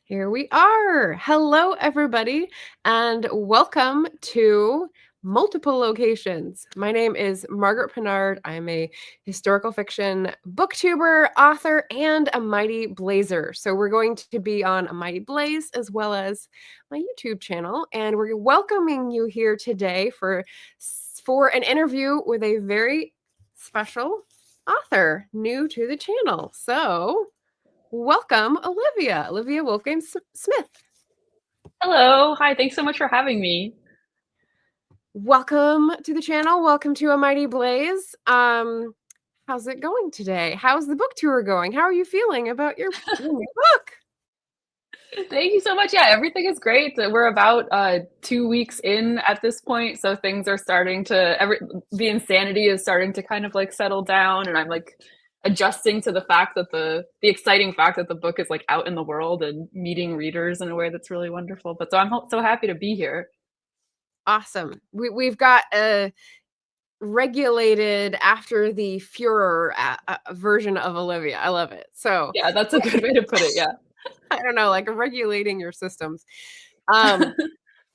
Here we are. Hello, everybody, and welcome to Multiple Locations. My name is Margaret Pinard. I'm a historical fiction booktuber, author, and a mighty blazer. So we're going to be on a mighty blaze as well as my YouTube channel, and we're welcoming you here today for an interview with a very special author new to the channel. So welcome, Olivia Wolfgang-Smith. Hello. Hi. Thanks so much for having me. Welcome to the channel. Welcome to A Mighty Blaze. How's it going today? How's the book tour going? How are you feeling about your new book? Thank you so much. Yeah, everything is great. We're about 2 weeks in at this point, so things are starting to the insanity is starting to kind of like settle down, and I'm like adjusting to the fact that the exciting fact that the book is like out in the world and meeting readers in a way that's really wonderful. But so I'm so happy to be here. Awesome. We've got a regulated after the furor version of Olivia. I love it. So Yeah, that's a good way to put it. Yeah. I don't know, like regulating your systems.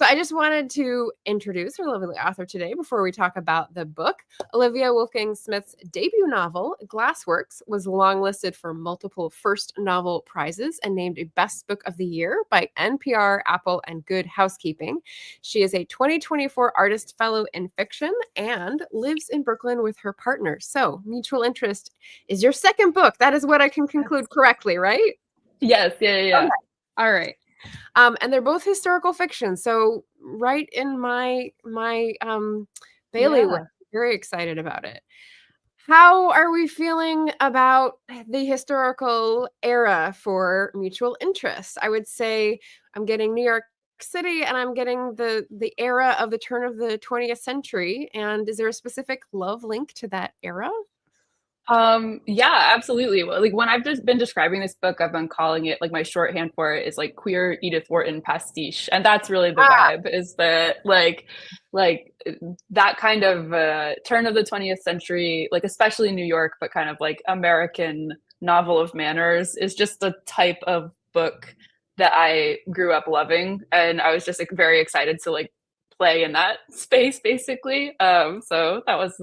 So I just wanted to introduce our lovely author today before we talk about the book. Olivia Wolfgang-Smith's debut novel, Glassworks, was longlisted for multiple first novel prizes and named a Best Book of the Year by NPR, Apple, and Good Housekeeping. She is a 2024 Artist Fellow in Fiction and lives in Brooklyn with her partner. So Mutual Interest is your second book. That is what I can conclude correctly, right? Yes. Yeah. Okay. All right. And they're both historical fiction, so right in my bailiwick. Yeah. Very excited about it. How are we feeling about the historical era for Mutual Interest? I would say I'm getting New York City, and I'm getting the era of the turn of the 20th century. And is there a specific love link to that era? Yeah, absolutely. Well, like when I've just been describing this book, I've been calling it like my shorthand for it is like queer Edith Wharton pastiche. And that's really the Ah, vibe is that like that kind of turn of the 20th century, like especially New York, but kind of like American novel of manners is just the type of book that I grew up loving. And I was just like very excited to like play in that space basically. So that was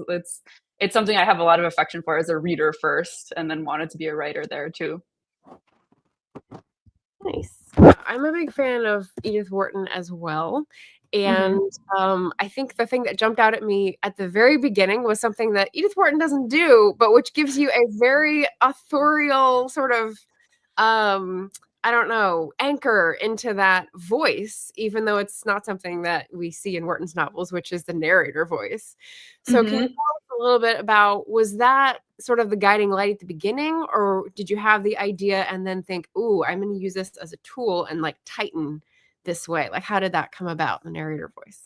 it's something I have a lot of affection for as a reader first, and then wanted to be a writer there too. nice. I'm a big fan of Edith Wharton as well. Mm-hmm. And I think the thing that jumped out at me at the very beginning was something that Edith Wharton doesn't do, but which gives you a very authorial sort of I don't know, anchor into that voice, even though it's not something that we see in Wharton's novels, which is the narrator voice. So can you Mm-hmm. tell us a little bit about, was that sort of the guiding light at the beginning, or did you have the idea and then think, ooh, I'm going to use this as a tool and like tighten this way? Like, how did that come about, the narrator voice?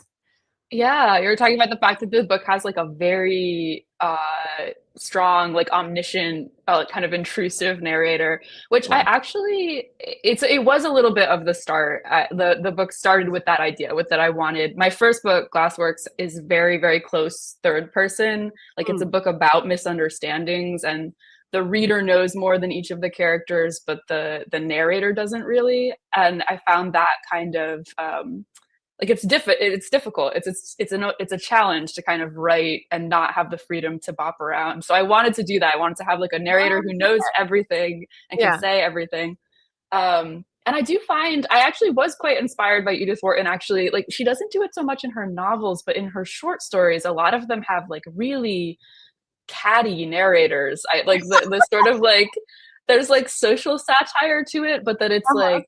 Yeah, you're talking about the fact that this book has like a very strong, like omniscient, kind of intrusive narrator, which I Yeah. actually it was a little bit of the start. The book started with that idea, with that I wanted my first book, Glassworks, is very very close third person. Like it's a Mm. book about misunderstandings and the reader knows more than each of the characters, but the narrator doesn't really. And I found that kind of like it's difficult. It's a challenge to kind of write and not have the freedom to bop around. So I wanted to do that. I wanted to have like a narrator who knows everything and can Yeah. say everything. And I do find I actually was quite inspired by Edith Wharton. Actually, like she doesn't do it so much in her novels, but in her short stories, a lot of them have like really catty narrators. I like the sort of like there's like social satire to it, but that it's Uh-huh.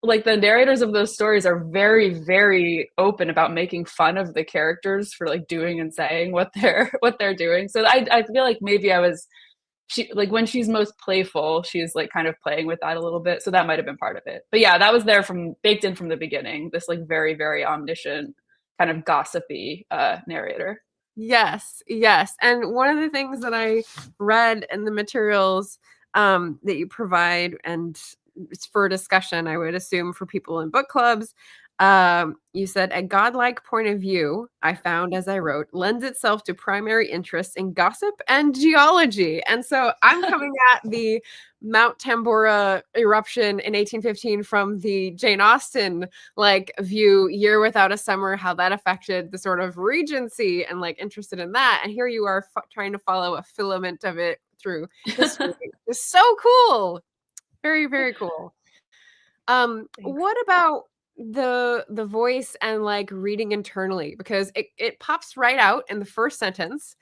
like the narrators of those stories are very very open about making fun of the characters for like doing and saying what they're doing. So I feel like maybe I was she like when she's most playful she's like kind of playing with that a little bit, so that might have been part of it. But yeah, that was there from baked in from the beginning, this like very very omniscient kind of gossipy narrator. Yes, yes. And one of the things that I read in the materials that you provide, and it's for discussion, I would assume for people in book clubs, You said a godlike point of view I found as I wrote lends itself to primary interests in gossip and geology. And so I'm coming at the Mount Tambora eruption in 1815 from the Jane Austen like view, Year Without a Summer, how that affected the sort of Regency and like interested in that. And here you are trying to follow a filament of it through history. It's so cool. Very, very cool. Thanks. What about the voice and like reading internally? Because it pops right out in the first sentence.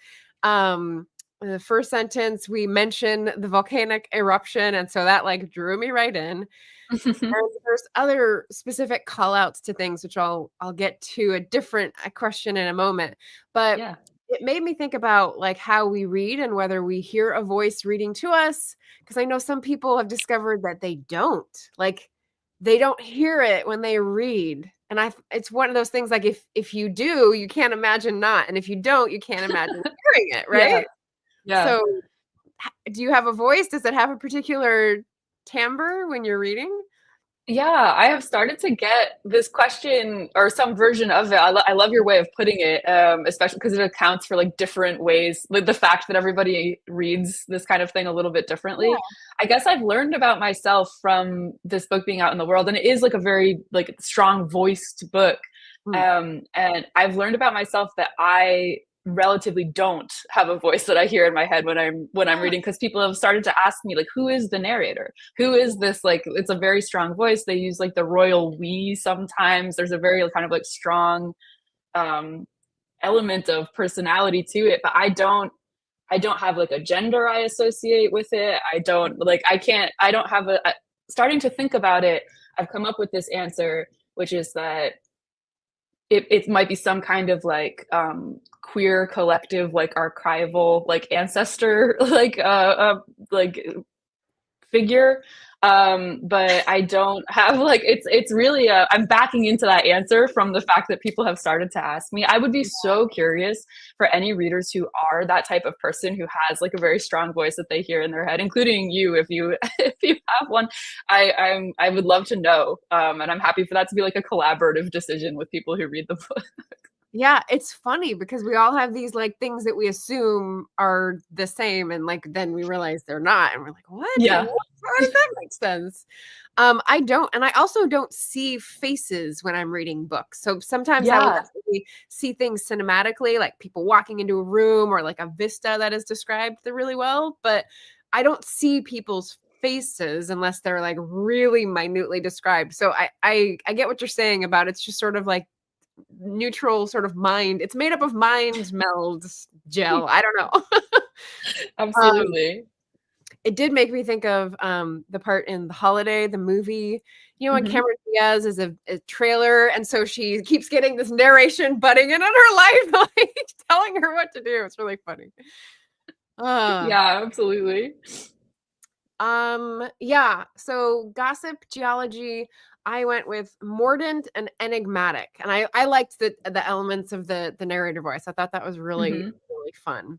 The first sentence we mention the volcanic eruption, and so that like drew me right in. And there's other specific call outs to things which I'll get to a question in a moment. But Yeah. it made me think about like how we read and whether we hear a voice reading to us, because I know some people have discovered that they don't. Like they don't hear it when they read. And it's one of those things like if you do, you can't imagine not, and if you don't, you can't imagine hearing it, Yeah. right? Yeah. So do you have a voice? Does it have a particular timbre when you're reading? Yeah, I have started to get this question or some version of it. I love your way of putting it, especially because it accounts for like different ways, like the fact that everybody reads this kind of thing a little bit Yeah. differently. I guess I've learned about myself from this book being out in the world, and it is like a very like strong voiced book. Mm. And I've learned about myself that I relatively don't have a voice that I hear in my head when I'm reading, because people have started to ask me like, who is the narrator, who is this, like it's a very strong voice. They use like the royal we sometimes. There's a very kind of like strong um element of personality to it, but I don't have like a gender I associate with it. I don't like I don't have starting to think about it, I've come up with this answer, which is that it might be some kind of like queer collective, like archival, like ancestor, like figure. But I don't have like it's really I'm backing into that answer from the fact that people have started to ask me. I would be so curious for any readers who are that type of person who has like a very strong voice that they hear in their head, including you if you if you have one. I would love to know. And I'm happy for that to be like a collaborative decision with people who read the book. Yeah, it's funny because we all have these like things that we assume are the same, and like then we realize they're not, and we're like, what? Yeah. How does that make sense? I don't, and I also don't see faces when I'm reading books. So sometimes I will Yeah. definitely see things cinematically, like people walking into a room or like a vista that is described really well, but I don't see people's faces unless they're like really minutely described. So I get what you're saying about it's just sort of like neutral sort of mind. It's made up of mind meld gel. I don't know. um, Absolutely. it did make me think of the part in The Holiday, the movie. You know, when Hmm. Cameron Diaz is a trailer, and so she keeps getting this narration butting in on her life, like telling her what to do. It's really funny. Uh, Yeah, absolutely. yeah. So gossip, geology. I went with mordant and enigmatic, and I liked the elements of the narrator voice. I thought that was really Hmm. really fun.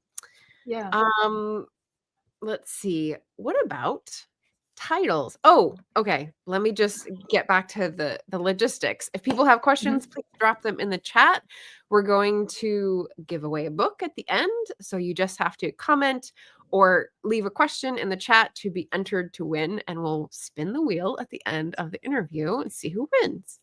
Yeah. Um, let's see. What about titles? Oh, okay. Let me just get back to the logistics. If people have questions, Hmm. please drop them in the chat. We're going to give away a book at the end, so you just have to comment or leave a question in the chat to be entered to win, and we'll spin the wheel at the end of the interview and see who wins.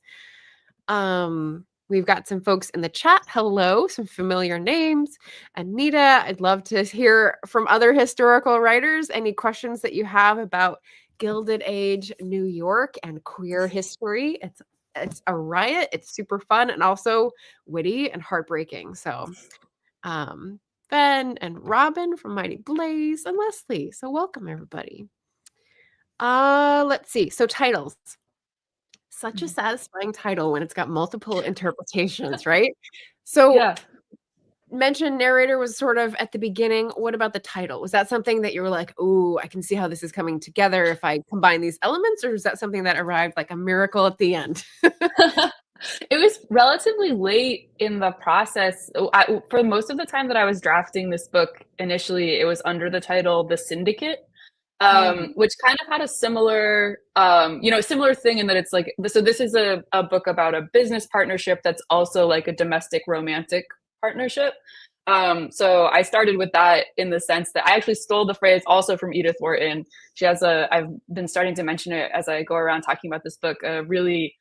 We've got some folks in the chat. Hello, some familiar names. Anita, I'd love to hear from other historical writers any questions that you have about Gilded Age New York and queer history. It's a riot. It's super fun and also witty and heartbreaking. So, um, Ben and Robin from Mighty Blaze and Leslie. So welcome everybody. Let's see. So titles. Such a Mhm. satisfying title when it's got multiple interpretations, right? So, Yeah. mentioned narrator was sort of at the beginning. What about the title? Was that something that you were like, "Ooh, I can see how this is coming together if I combine these elements," or is that something that arrived like a miracle at the end? It was relatively late in the process. For most of the time that I was drafting this book, initially it was under the title The Syndicate. Mm. which kind of had a similar, similar thing in that it's like, so this is a book about a business partnership that's also like a domestic romantic partnership. So I started with that in the sense that I actually stole the phrase also from Edith Wharton. She has I've been starting to mention it as I go around talking about this book, a really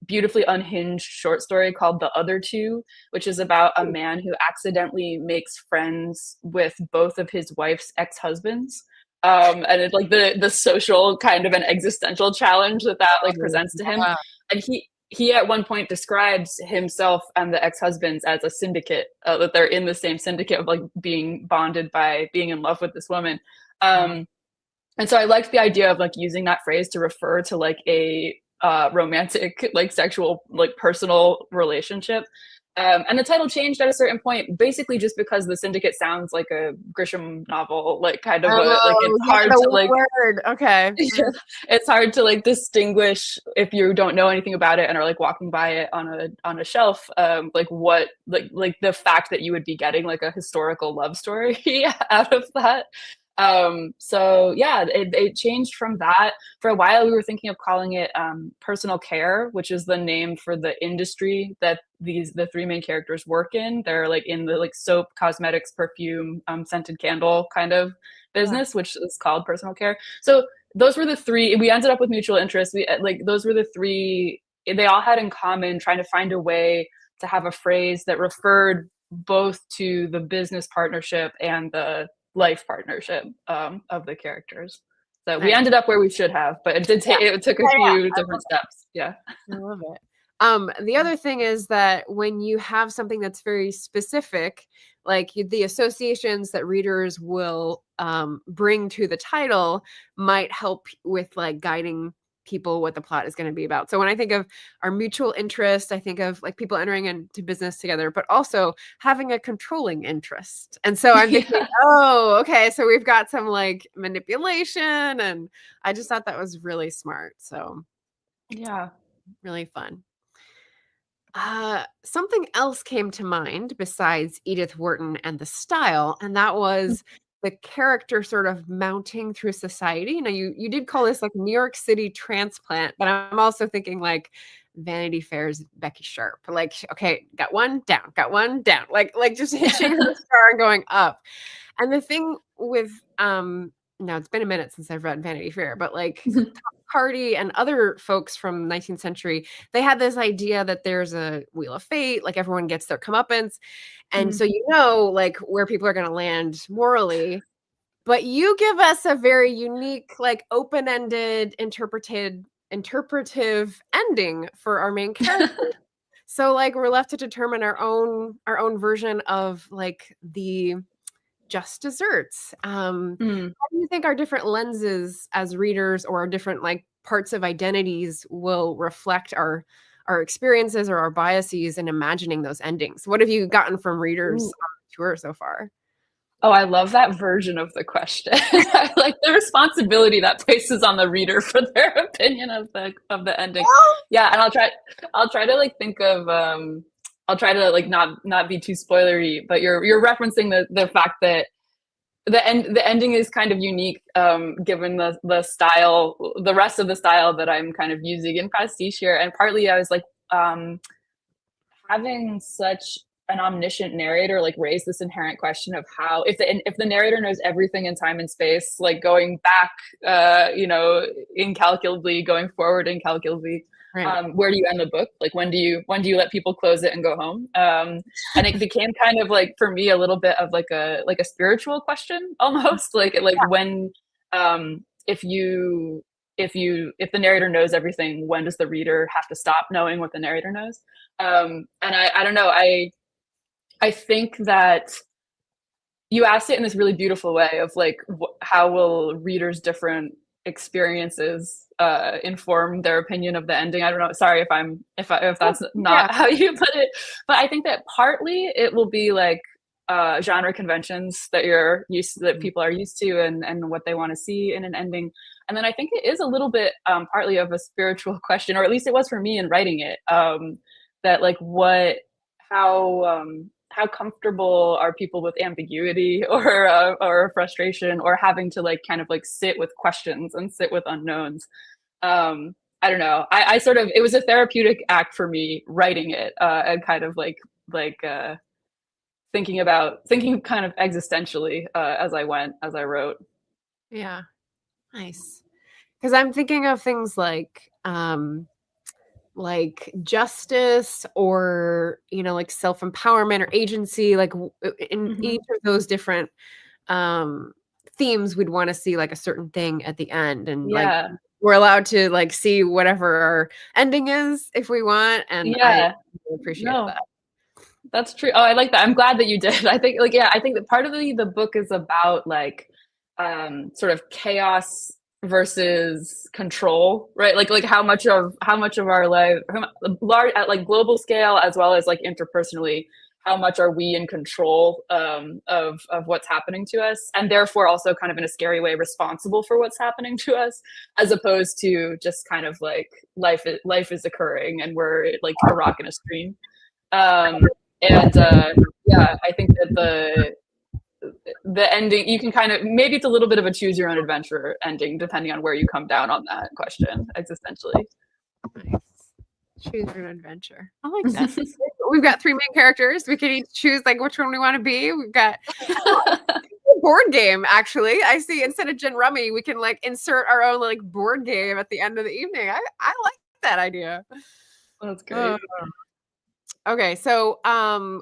beautifully unhinged short story called The Other Two, which is about a man who accidentally makes friends with both of his wife's ex-husbands. And it's like the social kind of an existential challenge that like presents to him. Yeah. And he at one point describes himself and the ex-husbands as a syndicate, that they're in the same syndicate of like being bonded by being in love with this woman. And so I liked the idea of like using that phrase to refer to like a romantic, like sexual, like personal relationship. And the title changed at a certain point, basically just because the syndicate sounds like a Grisham novel, like kind of a like it's Oh, yeah, hard the to like word. Okay. it's hard to like distinguish if you don't know anything about it and are like walking by it on a shelf, like what like the fact that you would be getting like a historical love story out of that. So yeah, it changed from that. For a while we were thinking of calling it personal care, which is the name for the industry that the three main characters work in. They're like in the like soap, cosmetics, perfume, scented candle kind of business, which is called personal care. So those were the three. We ended up with mutual interests. We like those were the three. They all had in common trying to find a way to have a phrase that referred both to the business partnership and the life partnership of the characters. So we Nice. ended up where we should have, but it did it took a few different steps. Yeah. I love it. The other thing is that when you have something that's very specific, like the associations that readers will bring to the title might help with like guiding people what the plot is going to be about. So when I think of our mutual interest, I think of like people entering into business together, but also having a controlling interest. And so I'm thinking, Yeah. oh, okay, so we've got some like manipulation, and I just thought that was really smart. So Yeah. really fun. Something else came to mind besides Edith Wharton and the style, and that was the character sort of mounting through society. Now, you did call this like New York City transplant, but I'm also thinking like Vanity Fair's Becky Sharp. Like, okay, got one down, got one down, like just hitching her star and going up. And the thing with now it's been a minute since I've read Vanity Fair, but like Hardy and other folks from 19th century, they had this idea that there's a wheel of fate, like everyone gets their comeuppance. And so you know like where people are going to land morally, but you give us a very unique, like open-ended, interpretive ending for our main character. So like we're left to determine our own version of like the just desserts. Mm. How do you think our different lenses as readers or our different like parts of identities will reflect our experiences or our biases in imagining those endings? What have you gotten from readers on Ooh. the tour so far? Oh, I love that version of the question. I like the responsibility that places on the reader for their opinion of the ending. Yeah, and I'll try to like think of I'll try to like not be too spoilery, but you're referencing the fact that the ending is kind of unique, given the style, the rest of the style that I'm kind of using in pastiche here. And partly I was like having such an omniscient narrator like raise this inherent question of how if the narrator knows everything in time and space, like going back incalculably, going forward incalculably, Right. where do you end the book? Like when do you let people close it and go home? And it became kind of like for me a little bit of like a spiritual question almost, like when if the narrator knows everything, when does the reader have to stop knowing what the narrator knows? And I don't know, I think that you asked it in this really beautiful way of like how will readers different experiences inform their opinion of the ending. I don't know, sorry if that's not how you put it, but I think that partly it will be like genre conventions that people are used to, and what they want to see in an ending. And then I think it is a little bit partly of a spiritual question, or at least it was for me in writing it, that like how comfortable are people with ambiguity or frustration or having to like kind of like sit with questions and sit with unknowns. I don't know. I sort of, it was a therapeutic act for me writing it, and kind of like thinking kind of existentially, as I wrote. Yeah. Nice. Because I'm thinking of things like justice or, you know, like self-empowerment or agency, like in Mm-hmm. each of those different um themes, we'd want to see like a certain thing at the end, and like Yeah. we're allowed to like see whatever our ending is if we want, and I Yeah. really appreciated No, that. that's true. Oh, I like that. I'm glad that you did. I think like, yeah, I think that part of the book is about like sort of chaos versus control, right? Like how much of our life, large at like global scale as well as like interpersonally, how much are we in control of what's happening to us, and therefore also kind of in a scary way responsible for what's happening to us, as opposed to just kind of like life is occurring and we're like a rock in a stream. Um, and yeah, I think that the ending, you can kind of, maybe it's a little bit of a choose your own adventure ending depending on where you come down on that question existentially. Nice. Choose your adventure. I like that. We've got three main characters. We can each choose like which one we want to be. We've got a board game, actually. I see instead of gin rummy, we can like insert our own like board game at the end of the evening. I like that idea. That's Uh, great. Okay, so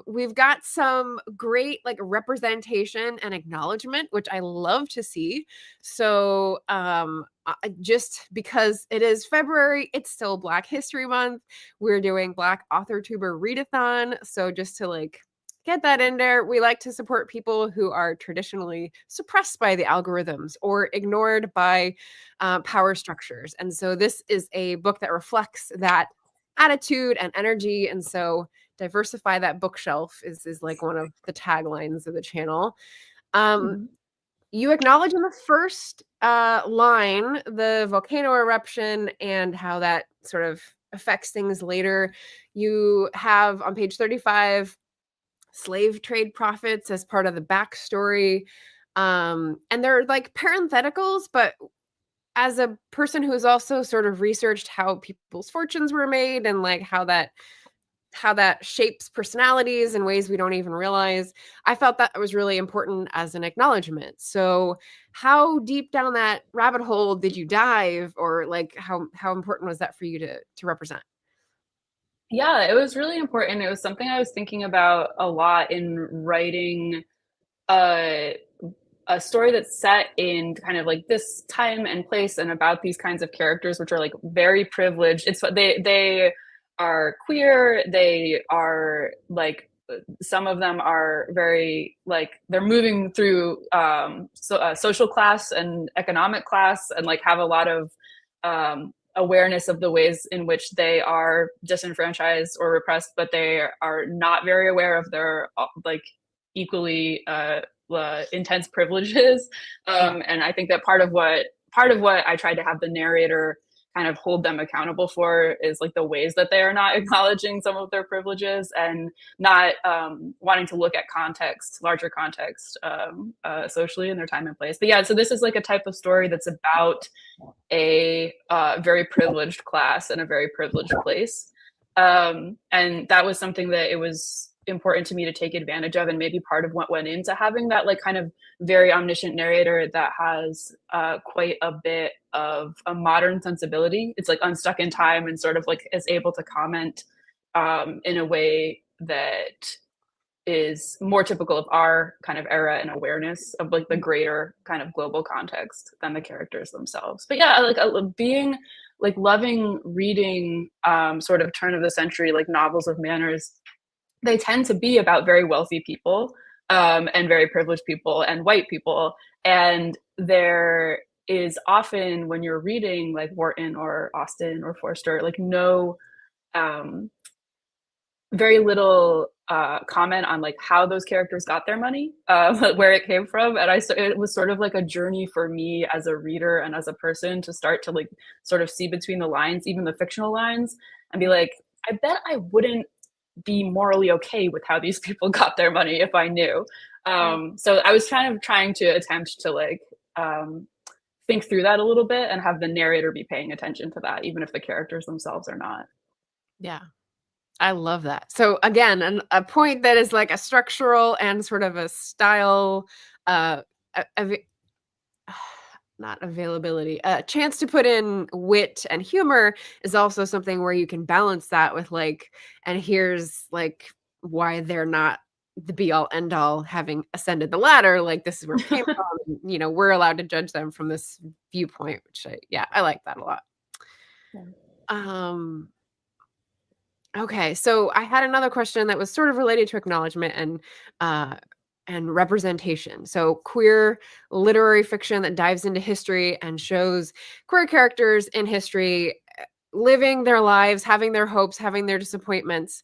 we've got some great like representation and acknowledgement, which I love to see. So just because it is February, it's still Black History Month. We're doing Black Author Tuber Readathon. So just to like get that in there, we like to support people who are traditionally suppressed by the algorithms or ignored by power structures. And so this is a book that reflects that attitude and energy, and so diversify that bookshelf is like one of the taglines of the channel. Mhm. You acknowledge in the first line the volcano eruption and how that sort of affects things later. You have on page 35 slave trade profits as part of the backstory, and they're like parentheticals, but as a person who has also sort of researched how people's fortunes were made and like how that shapes personalities in ways we don't even realize, I felt that was really important as an acknowledgement. So how deep down that rabbit hole did you dive, or like how important was that for you to represent? Yeah, it was really important. It was something I was thinking about a lot in writing a a story that's set in kind of like this time and place and about these kinds of characters, which are like very privileged. It's they are queer. They are like, some of them are very like they're moving through social class and economic class, and like have a lot of awareness of the ways in which they are disenfranchised or repressed, but they are not very aware of their like equally intense privileges. Yeah. And I think that part of what I tried to have the narrator kind of hold them accountable for is like the ways that they are not acknowledging some of their privileges and not wanting to look at context, larger context, socially in their time and place. But yeah, so this is like a type of story that's about a very privileged class and a very privileged place. And that was something that it was important to me to take advantage of, and maybe part of what went into having that like kind of very omniscient narrator that has quite a bit of a modern sensibility. It's like unstuck in time and sort of like is able to comment in a way that is more typical of our kind of era and awareness of like the greater kind of global context than the characters themselves. But yeah, like being like loving reading sort of turn of the century like novels of manners, they tend to be about very wealthy people, and very privileged people and white people. And there is often, when you're reading like Wharton or Austen or Forster, like no um, very little comment on like how those characters got their money, where it came from. And it was sort of like a journey for me as a reader and as a person to start to like sort of see between the lines, even the fictional lines, and be like, I bet I wouldn't be morally okay with how these people got their money if I knew. So I was kind of trying to attempt to like think through that a little bit and have the narrator be paying attention to that, even if the characters themselves are not. Yeah. I love that. So again, a point that is like a structural and sort of a style, uh, not availability, a chance to put in wit and humor is also something where you can balance that with like, and here's like why they're not the be all end all having ascended the ladder. Like this is where it came from. You know, we're allowed to judge them from this viewpoint, which I like that a lot. Yeah. Okay, so I had another question that was sort of related to acknowledgement and representation. So queer literary fiction that dives into history and shows queer characters in history living their lives, having their hopes, having their disappointments.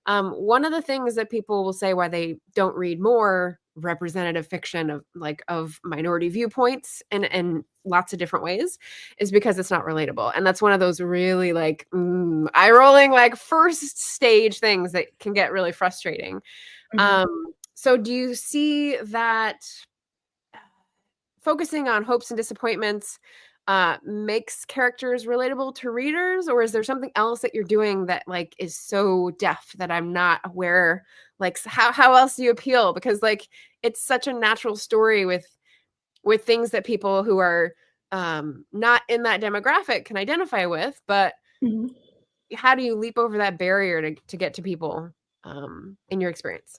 One of the things that people will say why they don't read more representative fiction of minority viewpoints and lots of different ways is because it's not relatable. And that's one of those really like eye rolling, like first stage things that can get really frustrating. So do you see that focusing on hopes and disappointments makes characters relatable to readers, or is there something else that you're doing that like is so deft that I'm not aware? Like how else do you appeal? Because like it's such a natural story with things that people who are not in that demographic can identify with, but how do you leap over that barrier to get to people in your experience?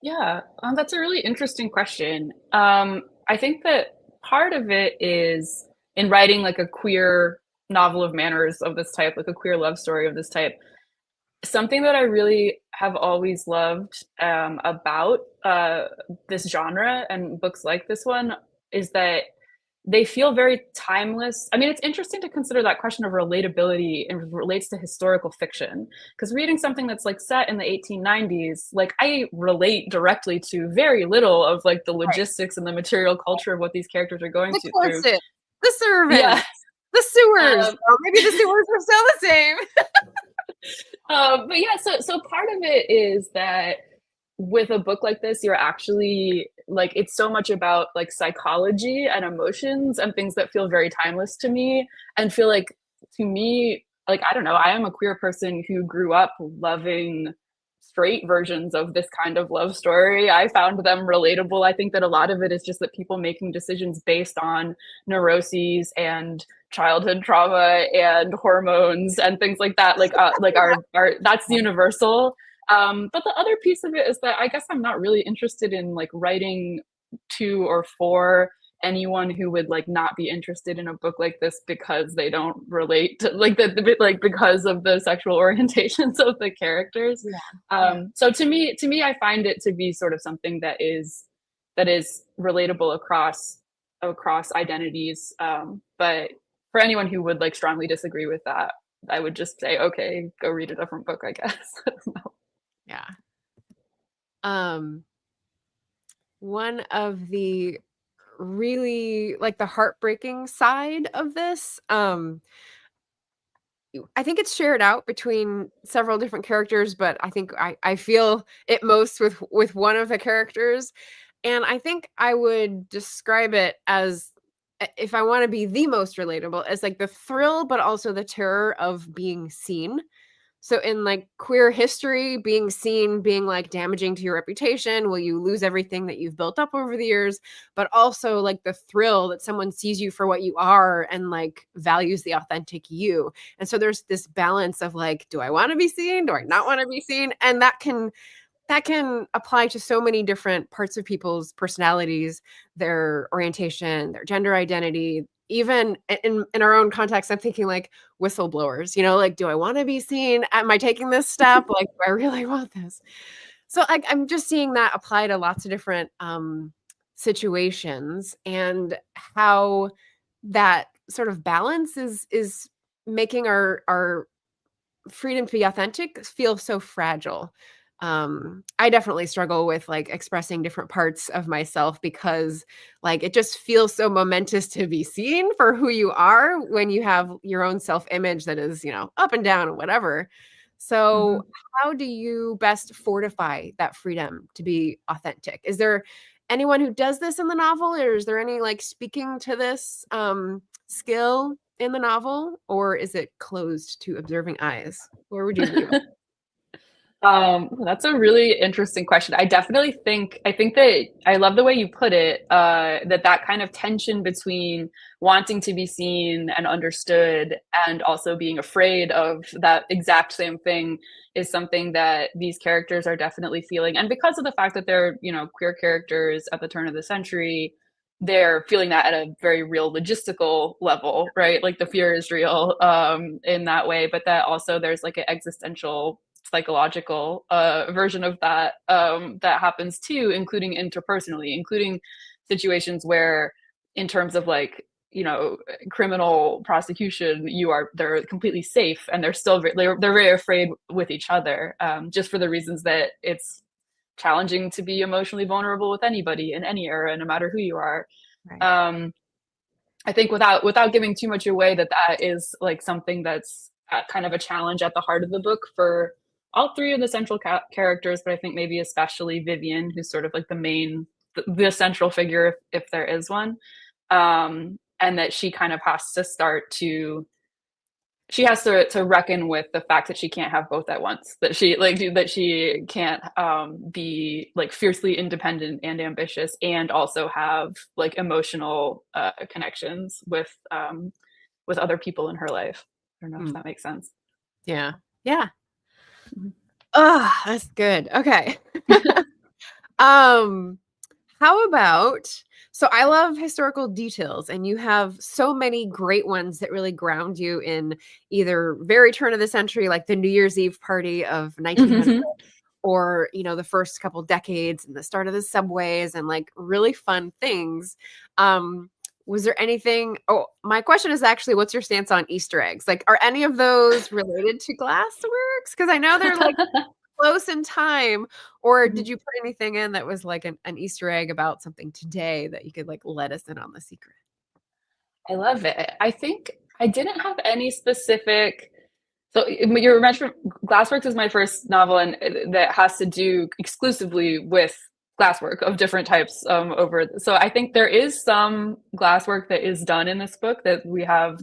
Yeah, that's a really interesting question. I think that part of it is in writing like a queer novel of manners of this type, like a queer love story of this type. Something that I really have always loved about this genre and books like this one is that they feel very timeless. I mean, it's interesting to consider that question of relatability and relates to historical fiction, because reading something that's like set in the 1890s, like I relate directly to very little of like the logistics and the material culture of what these characters are going The through. corset, the servants, Yeah. the sewers. Well, maybe the sewers are still the same. But yeah, so part of it is that with a book like this, you're actually like, it's so much about like psychology and emotions and things that feel very timeless to me and feel like, to me, like, I don't know, I am a queer person who grew up loving straight versions of this kind of love story. I found them relatable. I think that a lot of it is just that people making decisions based on neuroses and childhood trauma and hormones and things like that, like our that's universal. But the other piece of it is that I guess I'm not really interested in like writing to or for anyone who would like not be interested in a book like this because they don't relate to like like because of the sexual orientations of the characters. So to me I find it to be sort of something that is relatable across identities. But for anyone who would like strongly disagree with that, I would just say, okay, go read a different book, I guess. Yeah. One of the really like the heartbreaking side of this, I think it's shared out between several different characters, but I think I feel it most with one of the characters. And I think I would describe it as, if I want to be the most relatable, as like the thrill, but also the terror of being seen. So in like queer history, being seen being like damaging to your reputation, will you lose everything that you've built up over the years? But also like the thrill that someone sees you for what you are and like values the authentic you. And so there's this balance of like, do I want to be seen? Do I not want to be seen? And that can apply to so many different parts of people's personalities, their orientation, their gender identity. Even in our own context, I'm thinking like whistleblowers, like, do I want to be seen? Am I taking this step? Like, do I really want this? So like, I'm just seeing that apply to lots of different situations, and how that sort of balance is making our freedom to be authentic feel so fragile. I definitely struggle with like expressing different parts of myself because like it just feels so momentous to be seen for who you are when you have your own self-image that is, up and down and whatever. So how do you best fortify that freedom to be authentic? Is there anyone who does this in the novel, or is there any like speaking to this skill in the novel, or is it closed to observing eyes? Where would you leave it? That's a really interesting question. I think that I love the way you put it, that kind of tension between wanting to be seen and understood and also being afraid of that exact same thing is something that these characters are definitely feeling. And because of the fact that they're, queer characters at the turn of the century, they're feeling that at a very real logistical level, right? Like the fear is real, in that way, but that also there's like an existential psychological version of that, that happens too, including interpersonally, including situations where in terms of like, criminal prosecution, they're completely safe and they're still they're very afraid with each other, just for the reasons that it's challenging to be emotionally vulnerable with anybody in any era, no matter who you are. Right. I think without giving too much away, that is like something that's kind of a challenge at the heart of the book for all three of the central characters, but I think maybe especially Vivian, who's sort of like the central figure, if there is one, and that she kind of has to reckon with the fact that she can't have both at once, that she can't be like fiercely independent and ambitious and also have like emotional connections with other people in her life. I don't know if that makes sense. Yeah. Oh, that's good. Okay. How about, so I love historical details, and you have so many great ones that really ground you in either very turn of the century, like the New Year's Eve party of 1900, or, the first couple decades and the start of the subways and like really fun things. Was there anything, my question is actually, what's your stance on Easter eggs? Like, are any of those related to Glassworks? Because I know they're like close in time, or did you put anything in that was like an Easter egg about something today that you could like let us in on the secret? I love it. I think I didn't have any specific. So you mentioned Glassworks is my first novel, and that has to do exclusively with glasswork of different types. So I think there is some glasswork that is done in this book. That we have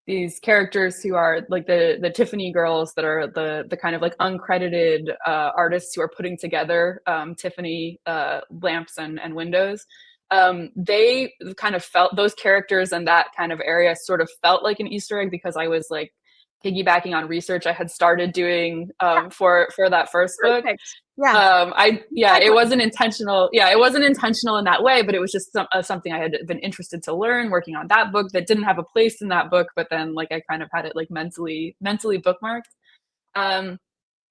these characters who are like the Tiffany girls, that are the kind of like uncredited artists who are putting together Tiffany lamps and windows. They kind of felt, those characters and that kind of area sort of felt like an Easter egg, because I was like piggybacking on research I had started doing for that first book. It wasn't intentional. Yeah, it wasn't intentional in that way, but it was just something I had been interested to learn working on that book that didn't have a place in that book, but then like I kind of had it like mentally bookmarked.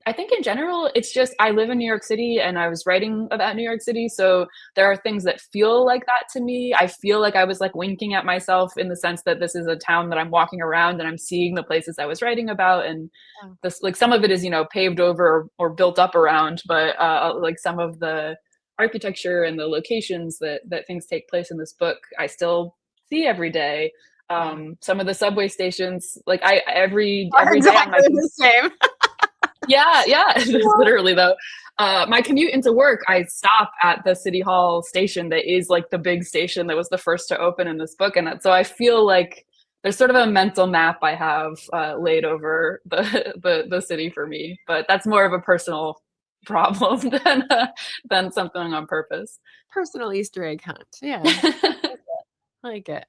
I think in general, it's just, I live in New York City and I was writing about New York City. So there are things that feel like that to me. I feel like I was like winking at myself in the sense that this is a town that I'm walking around and I'm seeing the places I was writing about. And this, like some of it is, paved over or built up around, but like some of the architecture and the locations that things take place in this book, I still see every day. Some of the subway stations, like every day on my the same. Yeah, literally though. My commute into work, I stop at the City Hall station that is like the big station that was the first to open in this book. And so I feel like there's sort of a mental map I have laid over the city for me, but that's more of a personal problem than something on purpose. Personal Easter egg hunt. Yeah. Like it.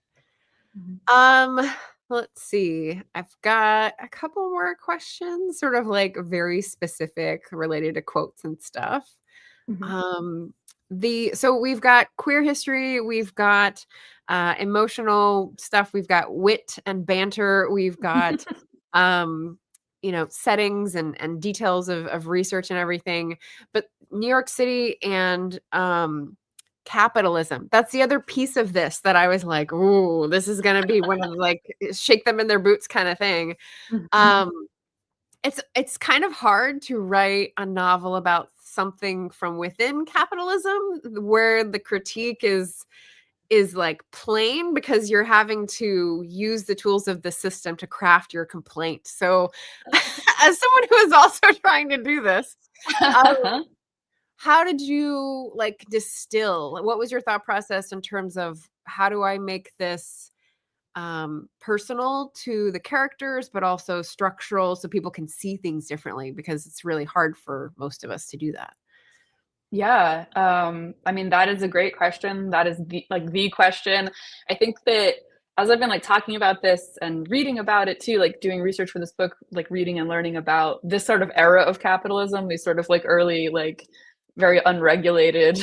Let's see. I've got a couple more questions, sort of like very specific related to quotes and stuff. So we've got queer history, we've got emotional stuff, we've got wit and banter, we've got settings and details of research and everything. But New York City and capitalism. That's the other piece of this that I was like, ooh, this is going to be one of like shake them in their boots kind of thing. It's kind of hard to write a novel about something from within capitalism where the critique is is like plain because you're having to use the tools of the system to craft your complaint. So as someone who is also trying to do this, how did you like distill? What was your thought process in terms of how do I make this personal to the characters, but also structural so people can see things differently, because it's really hard for most of us to do that. Yeah, I mean, that is a great question. That is the question. I think that as I've been like talking about this and reading about it too, like doing research for this book, like reading and learning about this sort of era of capitalism, these sort of like early, like very unregulated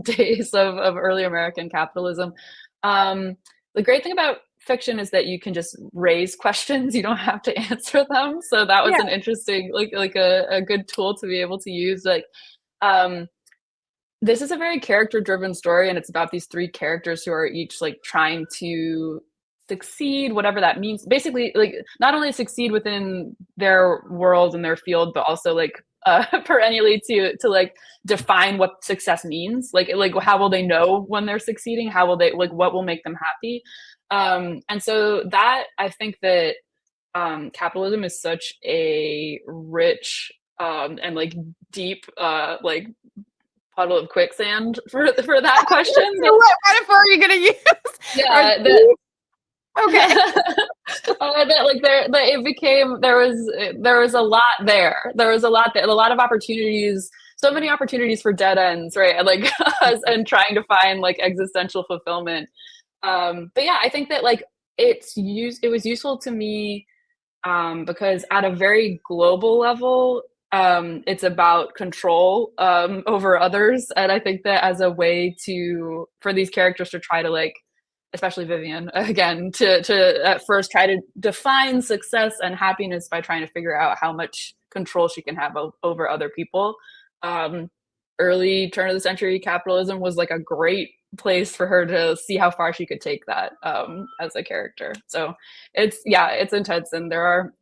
days of early American capitalism. The great thing about fiction is that you can just raise questions. You don't have to answer them. So that was an interesting, like a good tool to be able to use. Like, this is a very character driven story, and it's about these three characters who are each like trying to succeed, whatever that means. Basically, like not only succeed within their world and their field, but also like perennially to like define what success means. Like how will they know when they're succeeding? How will they like what will make them happy? And so that I think that capitalism is such a rich and like deep like puddle of quicksand for that question. What metaphor are you going to use? Yeah. Okay. That like it became there was a lot there. There was a lot of opportunities, so many opportunities for dead ends, right? And like and trying to find like existential fulfillment. But yeah, I think that like it was useful to me because at a very global level, it's about control over others, and I think that as a way for these characters to try to like, especially Vivian, again, to at first try to define success and happiness by trying to figure out how much control she can have over other people. Early turn of the century capitalism was like a great place for her to see how far she could take that as a character. So it's intense, and there are,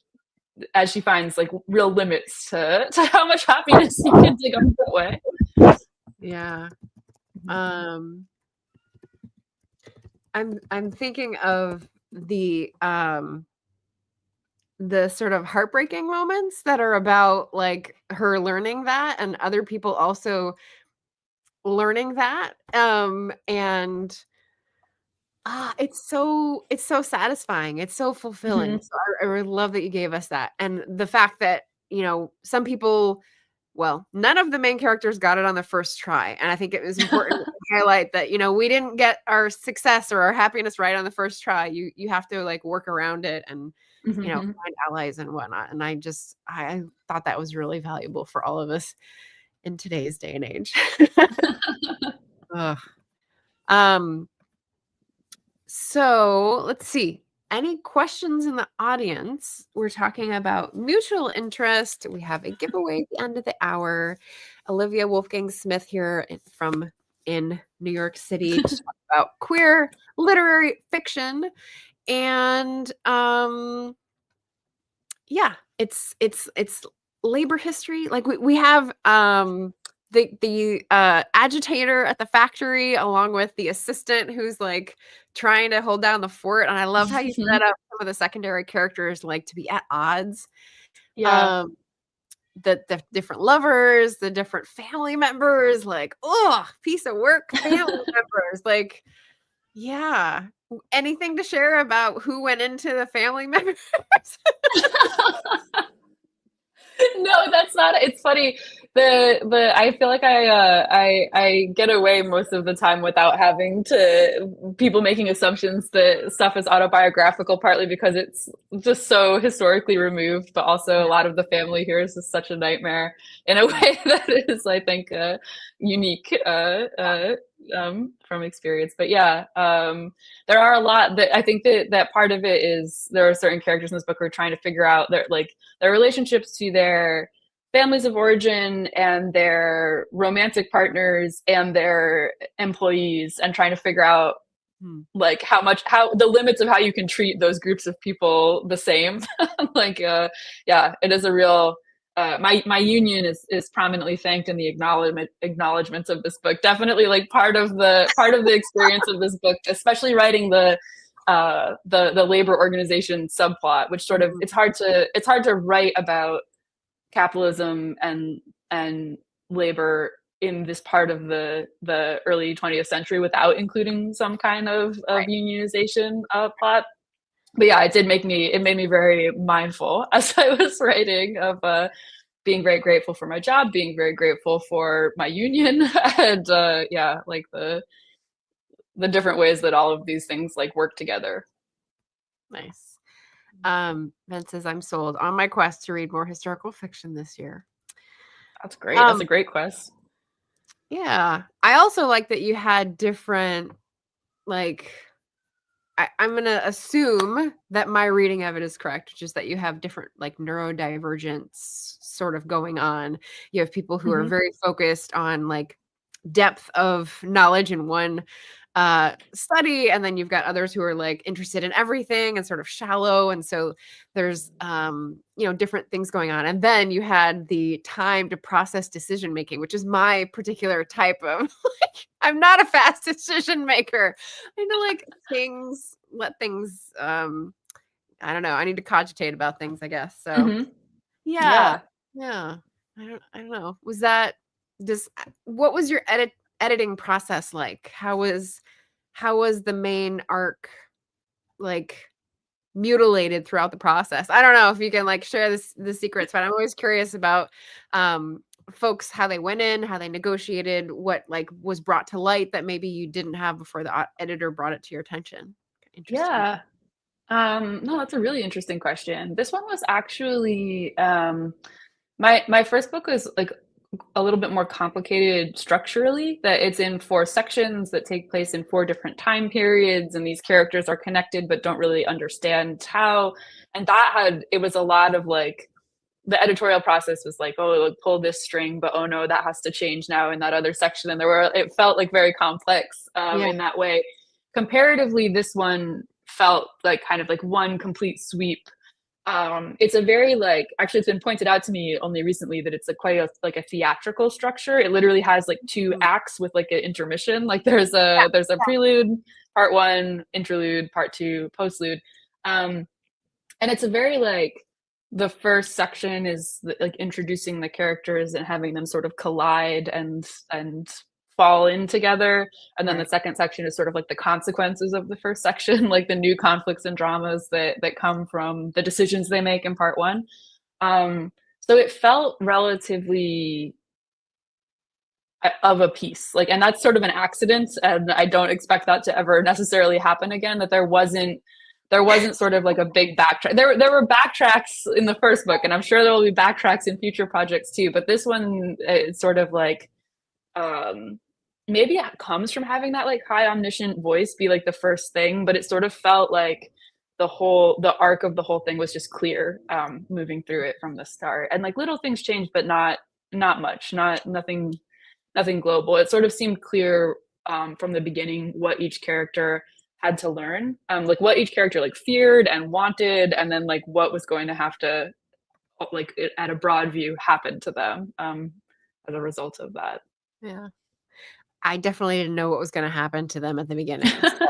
as she finds, like real limits to how much happiness you can dig up that way. Yeah. I'm thinking of the sort of heartbreaking moments that are about like her learning that and other people also learning that. And it's so satisfying. It's so fulfilling. So I really love that you gave us that. And the fact that, some people, well, none of the main characters got it on the first try. And I think it was important to highlight that, we didn't get our success or our happiness right on the first try. You have to like work around it and, find allies and whatnot. And I thought that was really valuable for all of us in today's day and age. So let's see. Any questions in the audience? We're talking about mutual interest. We have a giveaway at the end of the hour. Olivia Wolfgang-Smith here in New York City to talk about queer literary fiction. And it's labor history. Like we have the agitator at the factory along with the assistant who's like trying to hold down the fort. And I love how you set up some of the secondary characters like to be at odds. Yeah. The different lovers, the different family members, like, piece of work family members. Like, yeah. Anything to share about who went into the family members? No, that's not. It's funny. I feel like I get away most of the time without having to people making assumptions that stuff is autobiographical, partly because it's just so historically removed, but also a lot of the family here is just such a nightmare in a way that is, I think, unique from experience. But yeah, there are a lot that I think that part of it is there are certain characters in this book who are trying to figure out their relationships to their families of origin and their romantic partners and their employees, and trying to figure out like how the limits of how you can treat those groups of people the same. Like it is a real my union is prominently thanked in the acknowledgments of this book. Definitely like part of the experience of this book, especially writing the labor organization subplot, which sort of it's hard to write about capitalism and labor in this part of the early 20th century without including some kind of unionization plot. But yeah, it made me very mindful as I was writing of being very grateful for my job, being very grateful for my union, and yeah, like the different ways that all of these things like work together. Nice. Ben says, I'm sold on my quest to read more historical fiction this year. That's great. That's a great quest. Yeah. I also like that you had different, like, I'm going to assume that my reading of it is correct, which is that you have different like neurodivergence sort of going on. You have people who are very focused on like depth of knowledge in one study, and then you've got others who are like interested in everything and sort of shallow, and so there's different things going on. And then you had the time to process decision making, which is my particular type of like, I'm not a fast decision maker. I know, like, let things I don't know, I need to cogitate about things, I guess. So yeah. I don't know, what was your editing process like? How was the main arc like mutilated throughout the process? I don't know if you can like share the secrets, but I'm always curious about folks, how they went in, how they negotiated, what like was brought to light that maybe you didn't have before the editor brought it to your attention. Interesting. Yeah. No, that's a really interesting question. This one was actually my first book was like a little bit more complicated structurally, that it's in 4 sections that take place in 4 different time periods, and these characters are connected but don't really understand how. And it was a lot of like, the editorial process was like, oh, like, pull this string, but oh no, that has to change now in that other section. And it felt like very complex in that way. Comparatively, this one felt like kind of like one complete sweep. It's a very like, actually it's been pointed out to me only recently that it's quite a theatrical structure. It literally has like 2 acts with like an intermission. Like there's a prelude, part 1, interlude, part 2, postlude. And it's a very like, the first section is like introducing the characters and having them sort of collide and fall in together, and then the second section is sort of like the consequences of the first section, like the new conflicts and dramas that come from the decisions they make in part 1. So it felt relatively of a piece, like, and that's sort of an accident, and I don't expect that to ever necessarily happen again, that there wasn't sort of like a big backtrack. There were backtracks in the first book, and I'm sure there will be backtracks in future projects too, but this one, it's sort of like maybe it comes from having that like high omniscient voice be like the first thing, but it sort of felt like the arc of the whole thing was just clear, moving through it from the start, and like little things changed, but not much, nothing global. It sort of seemed clear from the beginning what each character had to learn, like what each character like feared and wanted, and then like what was going to have to, like, at a broad view, happen to them as a result of that. Yeah, I definitely didn't know what was going to happen to them at the beginning. So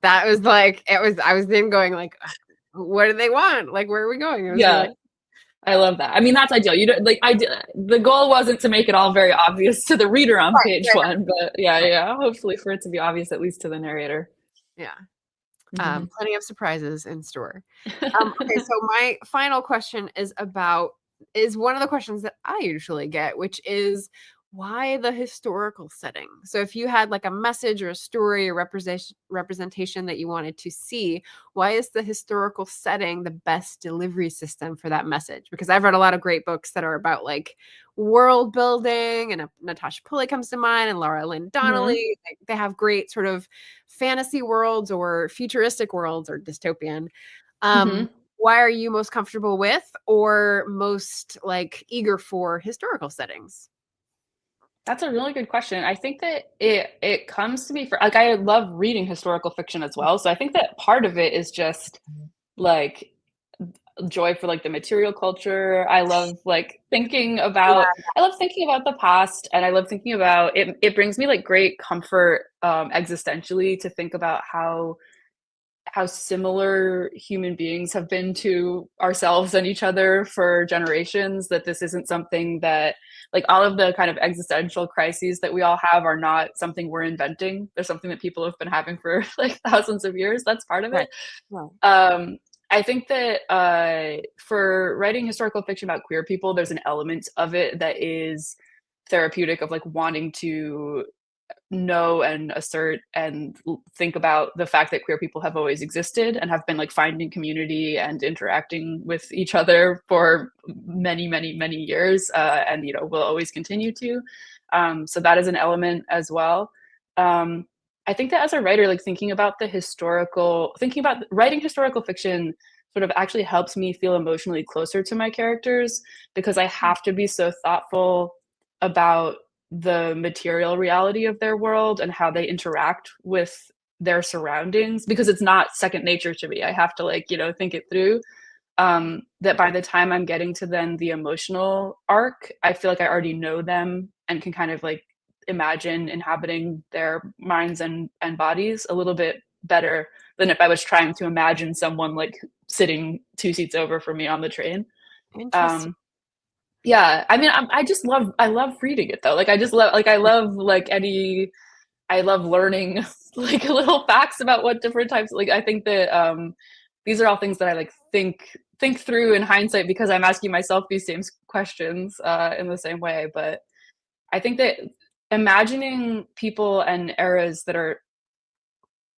that was like, I was then going like, what do they want? Like, where are we going? It was really... I love that. I mean, that's ideal. You don't like, the goal wasn't to make it all very obvious to the reader on page 1, but hopefully for it to be obvious at least to the narrator. Yeah. Plenty of surprises in store. Okay, so my final question is one of the questions that I usually get, which is, why the historical setting? So if you had like a message or a story or representation that you wanted to see, why is the historical setting the best delivery system for that message? Because I've read a lot of great books that are about like world building, and Natasha Pulley comes to mind, and Laura Lynn Donnelly. They have great sort of fantasy worlds or futuristic worlds or dystopian. Why are you most comfortable with or most like eager for historical settings? That's a really good question. I think that it comes to me for like, I love reading historical fiction as well. So I think that part of it is just like, joy for like the material culture. I love like thinking about the past, and I love thinking about it. It brings me like great comfort existentially to think about how similar human beings have been to ourselves and each other for generations, that this isn't something that, like, all of the kind of existential crises that we all have are not something we're inventing. They're something that people have been having for like thousands of years. That's part of Right. it. I think that for writing historical fiction about queer people, there's an element of it that is therapeutic, of like wanting to know and assert and think about the fact that queer people have always existed and have been like finding community and interacting with each other for many, many, many years, and will always continue to. So that is an element as well. I think that as a writer, like thinking about writing historical fiction sort of actually helps me feel emotionally closer to my characters, because I have to be so thoughtful about the material reality of their world and how they interact with their surroundings, because it's not second nature to me. I have to like, think it through. That by the time I'm getting to then the emotional arc, I feel like I already know them and can kind of like imagine inhabiting their minds and bodies a little bit better than if I was trying to imagine someone like sitting 2 seats over from me on the train. Interesting. Yeah, I mean, I love reading it though. Like, I love learning like little facts about what different types. Like, I think that these are all things that I like think through in hindsight, because I'm asking myself these same questions in the same way. But I think that imagining people and eras that are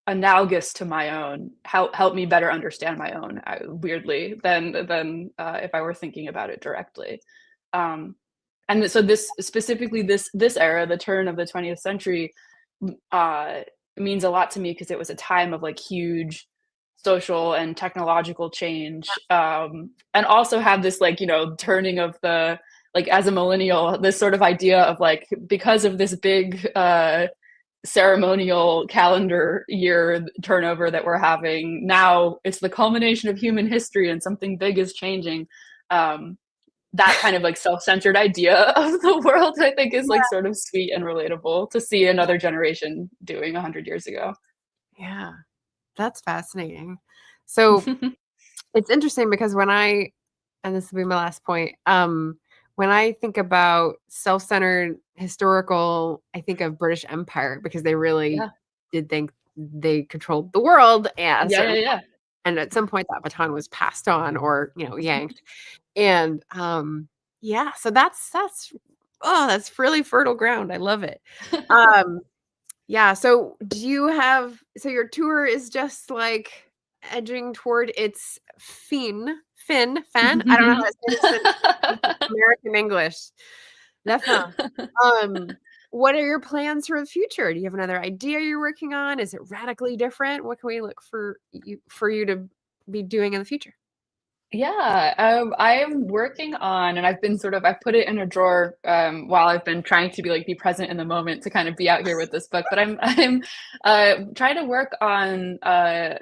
analogous to my own help me better understand my own, weirdly, than if I were thinking about it directly. And so this specifically, this era, the turn of the 20th century, uh, means a lot to me, because it was a time of like huge social and technological change, and also have this like turning of the, like, as a millennial, this sort of idea of like, because of this big ceremonial calendar year turnover that we're having now, it's the culmination of human history and something big is changing. That kind of like self-centered idea of the world, I think, is like sort of sweet and relatable to see another generation doing 100 years ago. Yeah, that's fascinating. So it's interesting because and this will be my last point, when I think about self-centered historical, I think of British Empire, because they really Yeah. did think they controlled the world at a Yeah, certain yeah, point. yeah. And at some point that baton was passed on or, yanked. And yeah, so that's really fertile ground. I love it. Um yeah, so your tour is just like edging toward its fin. I don't know how to say this in American English. La fin. Um, what are your plans for the future? Do you have another idea you're working on? Is it radically different? What can we look for you to be doing in the future? Yeah, I am working on, and I've put it in a drawer while I've been trying to be present in the moment to kind of be out here with this book. But I'm trying to work on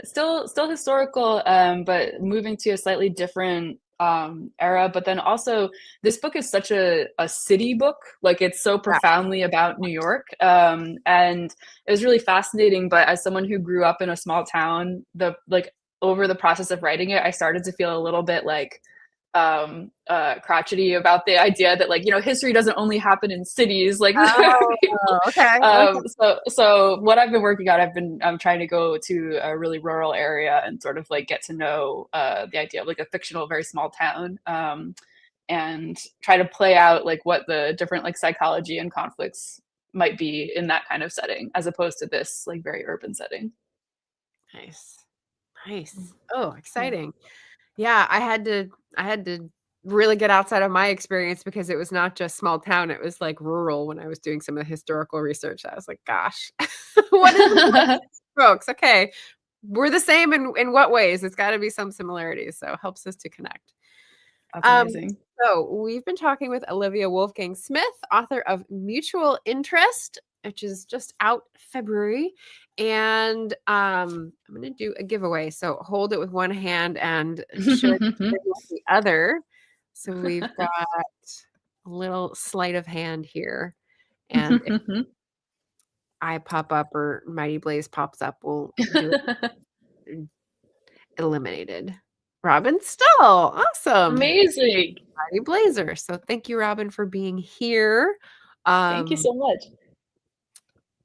still historical, but moving to a slightly different era. But then also, this book is such a city book. Like, it's so Yeah. profoundly about New York, and it was really fascinating. But as someone who grew up in a small town, over the process of writing it, I started to feel a little bit like crotchety about the idea that, like, history doesn't only happen in cities. Like, there are Oh, people. okay. So what I've been working on, I'm trying to go to a really rural area and sort of like get to know the idea of like a fictional, very small town, and try to play out like what the different like psychology and conflicts might be in that kind of setting, as opposed to this like very urban setting. Nice. Nice. Oh, Yeah. exciting. Yeah, I had to really get outside of my experience because it was not just small town, it was like rural when I was doing some of the historical research. I was like, gosh, what is folks? Okay. We're the same in what ways? It's got to be some similarities. So it helps us to connect. That's Um, amazing. so we've been talking with Olivia Wolfgang-Smith, author of Mutual Interest, which is just out February. And I'm going to do a giveaway. So hold it with one hand and show it with the other. So we've got a little sleight of hand here. And if I pop up or Mighty Blaze pops up, we'll do it. Eliminated. Robin Stull. Awesome. Amazing. Mighty Blazer. So thank you, Robin, for being here. Thank you so much.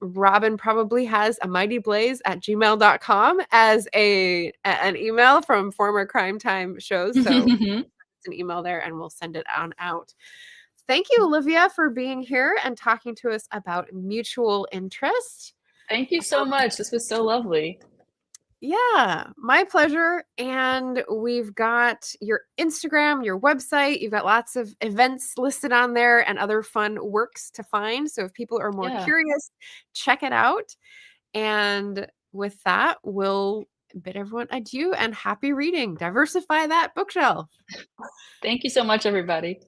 Robin probably has a mightyblaze@gmail.com as an email from former Crime Time shows. So it's an email there and we'll send it on out. Thank you, Olivia, for being here and talking to us about mutual interest. Thank you so much. This was so lovely. Yeah, my pleasure. And we've got your Instagram, your website. You've got lots of events listed on there and other fun works to find. So if people are more curious, check it out. And with that, we'll bid everyone adieu and happy reading. Diversify that bookshelf. Thank you so much, everybody.